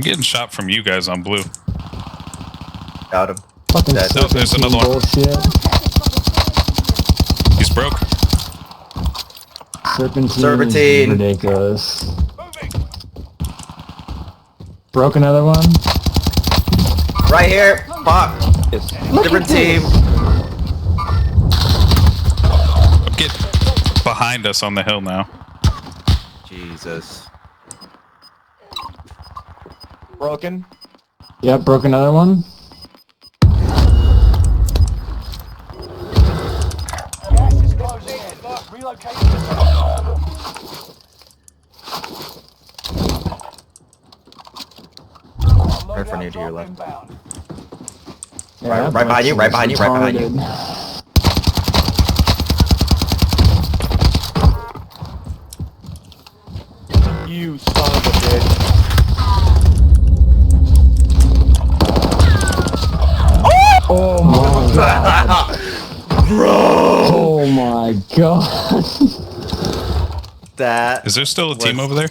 I'm getting shot from you guys on blue. Got him. Fucking Dead. No, there's serpentine another one. bullshit. He's broke. Serpentine. is ridiculous. Broke another one. Right here. Fuck. Different team. Get behind us on the hill now. Jesus. Broken. Yep, broke another one. Gas is closing in. Relocating the Right in front of you to your left. inbound. Yeah, Right behind you, right behind you, right behind you. You son of a bitch. Oh my god. Bro! Oh my god. That Is there still a team over there?